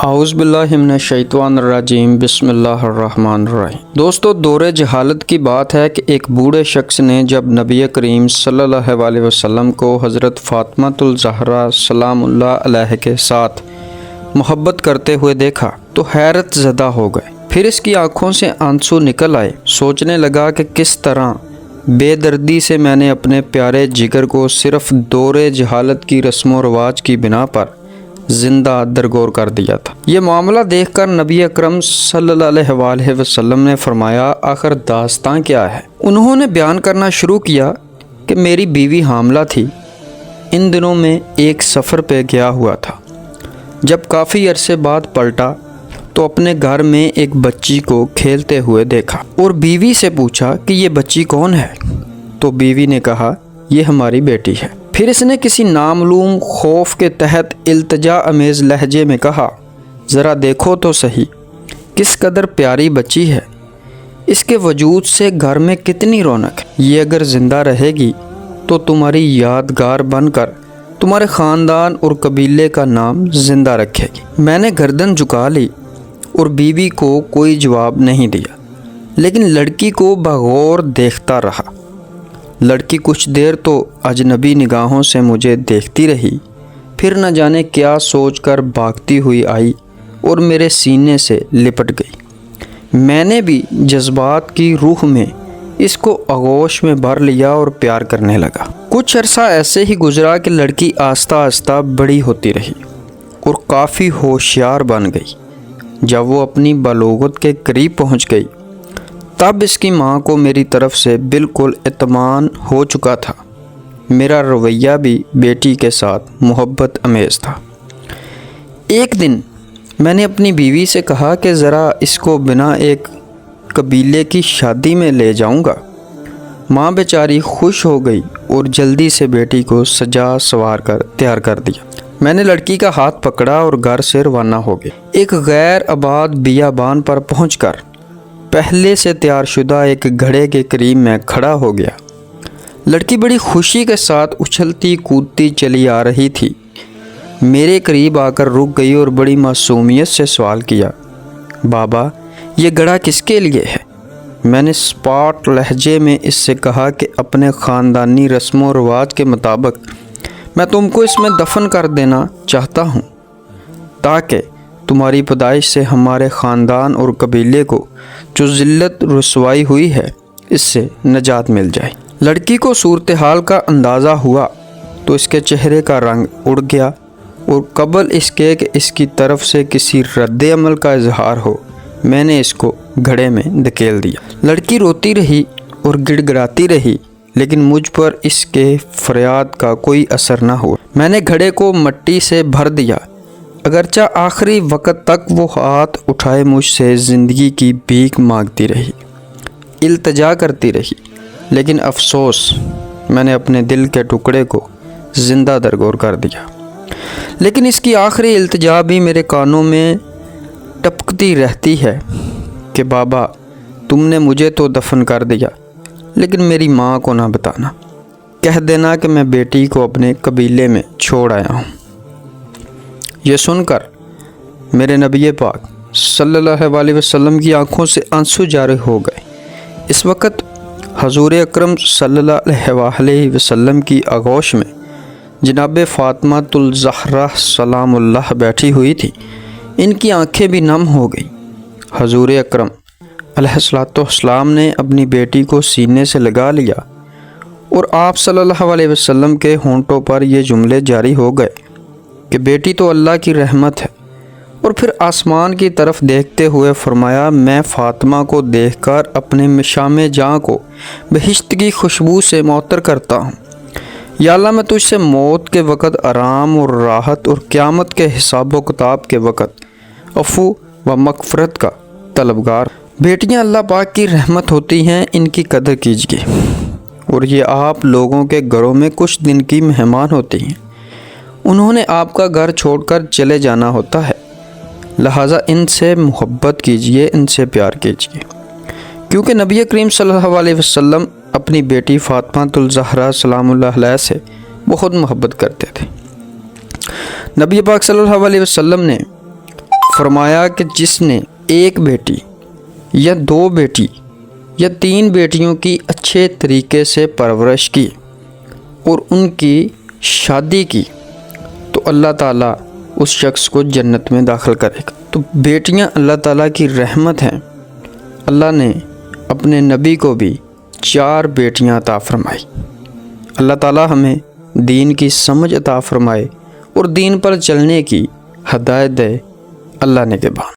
اعوذ باللہ من الشیطان الرجیم بسم اللہ الرحمن الرحیم۔ دوستو، دور جہالت کی بات ہے کہ ایک بوڑھے شخص نے جب نبی کریم صلی اللہ علیہ وسلم کو حضرت فاطمہ الزہرا سلام اللہ علیہ کے ساتھ محبت کرتے ہوئے دیکھا تو حیرت زدہ ہو گئے۔ پھر اس کی آنکھوں سے آنسو نکل آئے۔ سوچنے لگا کہ کس طرح بے دردی سے میں نے اپنے پیارے جگر کو صرف دور جہالت کی رسم و رواج کی بنا پر زندہ درگور کر دیا تھا۔ یہ معاملہ دیکھ کر نبی اکرم صلی اللہ علیہ وسلم نے فرمایا، آخر داستان کیا ہے؟ انہوں نے بیان کرنا شروع کیا کہ میری بیوی حاملہ تھی۔ ان دنوں میں ایک سفر پہ گیا ہوا تھا۔ جب کافی عرصے بعد پلٹا تو اپنے گھر میں ایک بچی کو کھیلتے ہوئے دیکھا اور بیوی سے پوچھا کہ یہ بچی کون ہے؟ تو بیوی نے کہا، یہ ہماری بیٹی ہے۔ پھر اس نے کسی نامعلوم خوف کے تحت التجا امیز لہجے میں کہا، ذرا دیکھو تو صحیح، کس قدر پیاری بچی ہے۔ اس کے وجود سے گھر میں کتنی رونق ہے۔ یہ اگر زندہ رہے گی تو تمہاری یادگار بن کر تمہارے خاندان اور قبیلے کا نام زندہ رکھے گی۔ میں نے گردن جھکا لی اور بیوی کو کوئی جواب نہیں دیا، لیکن لڑکی کو بغور دیکھتا رہا۔ لڑکی کچھ دیر تو اجنبی نگاہوں سے مجھے دیکھتی رہی، پھر نہ جانے کیا سوچ کر بھاگتی ہوئی آئی اور میرے سینے سے لپٹ گئی۔ میں نے بھی جذبات کی روح میں اس کو آغوش میں بھر لیا اور پیار کرنے لگا۔ کچھ عرصہ ایسے ہی گزرا کہ لڑکی آہستہ آہستہ بڑی ہوتی رہی اور کافی ہوشیار بن گئی۔ جب وہ اپنی بلوغت کے قریب پہنچ گئی تب اس کی ماں کو میری طرف سے بالکل اطمینان ہو چکا تھا۔ میرا رویہ بھی بیٹی کے ساتھ محبت امیز تھا۔ ایک دن میں نے اپنی بیوی سے کہا کہ ذرا اس کو بنا ایک قبیلے کی شادی میں لے جاؤں گا۔ ماں بیچاری خوش ہو گئی اور جلدی سے بیٹی کو سجا سوار کر تیار کر دیا۔ میں نے لڑکی کا ہاتھ پکڑا اور گھر سے روانہ ہو گئے۔ ایک غیر آباد بیابان پر پہنچ کر پہلے سے تیار شدہ ایک گھڑے کے قریب میں کھڑا ہو گیا۔ لڑکی بڑی خوشی کے ساتھ اچھلتی کودتی چلی آ رہی تھی۔ میرے قریب آ کر رک گئی اور بڑی معصومیت سے سوال کیا، بابا یہ گھڑا کس کے لیے ہے؟ میں نے سپاٹ لہجے میں اس سے کہا کہ اپنے خاندانی رسم و رواج کے مطابق میں تم کو اس میں دفن کر دینا چاہتا ہوں تاکہ تمہاری پیدائش سے ہمارے خاندان اور قبیلے کو جو ذلت رسوائی ہوئی ہے اس سے نجات مل جائے۔ لڑکی کو صورتحال کا اندازہ ہوا تو اس کے چہرے کا رنگ اڑ گیا اور قبل اس کے کہ اس کی طرف سے کسی رد عمل کا اظہار ہو میں نے اس کو گھڑے میں دھکیل دیا۔ لڑکی روتی رہی اور گڑ گڑاتی رہی، لیکن مجھ پر اس کے فریاد کا کوئی اثر نہ ہوا۔ میں نے گھڑے کو مٹی سے بھر دیا، اگرچہ آخری وقت تک وہ ہاتھ اٹھائے مجھ سے زندگی کی بھیک مانگتی رہی، التجا کرتی رہی، لیکن افسوس میں نے اپنے دل کے ٹکڑے کو زندہ درگور کر دیا۔ لیکن اس کی آخری التجا بھی میرے کانوں میں ٹپکتی رہتی ہے کہ بابا تم نے مجھے تو دفن کر دیا، لیکن میری ماں کو نہ بتانا، کہہ دینا کہ میں بیٹی کو اپنے قبیلے میں چھوڑ آیا ہوں۔ یہ سن کر میرے نبی پاک صلی اللہ علیہ وسلم کی آنکھوں سے آنسو جاری ہو گئے۔ اس وقت حضور اکرم صلی اللہ علیہ وسلم کی آغوش میں جناب فاطمہ الزہرا سلام اللہ بیٹھی ہوئی تھی۔ ان کی آنکھیں بھی نم ہو گئی۔ حضور اکرم علیہ السلام نے اپنی بیٹی کو سینے سے لگا لیا اور آپ صلی اللہ علیہ وسلم کے ہونٹوں پر یہ جملے جاری ہو گئے کہ بیٹی تو اللہ کی رحمت ہے، اور پھر آسمان کی طرف دیکھتے ہوئے فرمایا، میں فاطمہ کو دیکھ کر اپنے مشام جاں کو بہشت کی خوشبو سے معطر کرتا ہوں۔ یا اللہ، میں تجھ سے موت کے وقت آرام اور راحت اور قیامت کے حساب و کتاب کے وقت عفو و مغفرت کا طلبگار۔ بیٹیاں اللہ پاک کی رحمت ہوتی ہیں، ان کی قدر کیجیے، اور یہ آپ لوگوں کے گھروں میں کچھ دن کی مہمان ہوتی ہیں۔ انہوں نے آپ کا گھر چھوڑ کر چلے جانا ہوتا ہے، لہٰذا ان سے محبت کیجیے، ان سے پیار کیجیے، کیونکہ نبی کریم صلی اللہ علیہ وسلم اپنی بیٹی فاطمہ الزہرا سلام اللہ علیہ سے بہت محبت کرتے تھے۔ نبی پاک صلی اللہ علیہ وسلم نے فرمایا کہ جس نے ایک بیٹی یا 2 بیٹی یا 3 بیٹیوں کی اچھے طریقے سے پرورش کی اور ان کی شادی کی تو اللہ تعالیٰ اس شخص کو جنت میں داخل کرے گا۔ تو بیٹیاں اللہ تعالیٰ کی رحمت ہیں۔ اللہ نے اپنے نبی کو بھی 4 بیٹیاں عطا فرمائی۔ اللہ تعالیٰ ہمیں دین کی سمجھ عطا فرمائے اور دین پر چلنے کی ہدایت دے۔ اللہ نے کے بعد